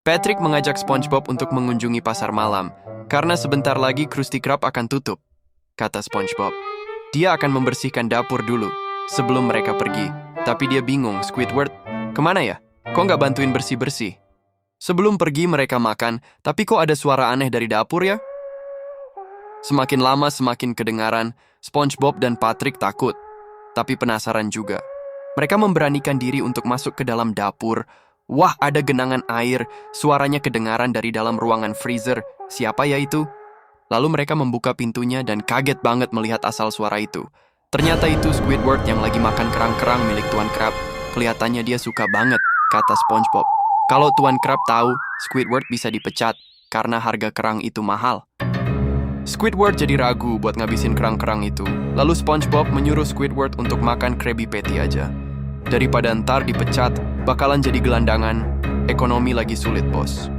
Patrick mengajak SpongeBob untuk mengunjungi pasar malam, karena sebentar lagi Krusty Krab akan tutup, kata SpongeBob. Dia akan membersihkan dapur dulu, sebelum mereka pergi. Tapi dia bingung, Squidward, kemana ya? Kok nggak bantuin bersih-bersih? Sebelum pergi mereka makan, tapi kok ada suara aneh dari dapur ya? Semakin lama semakin kedengaran, SpongeBob dan Patrick takut, tapi penasaran juga. Mereka memberanikan diri untuk masuk ke dalam dapur. Wah, ada genangan air, suaranya kedengaran dari dalam ruangan freezer. Siapa ya itu? Lalu mereka membuka pintunya dan kaget banget melihat asal suara itu. Ternyata itu Squidward yang lagi makan kerang-kerang milik Tuan Krab. Kelihatannya dia suka banget, kata SpongeBob. Kalau Tuan Krab tahu, Squidward bisa dipecat karena harga kerang itu mahal. Squidward jadi ragu buat ngabisin kerang-kerang itu. Lalu SpongeBob menyuruh Squidward untuk makan Krabby Patty aja. Daripada ntar dipecat, bakalan jadi gelandangan. Ekonomi lagi sulit, bos.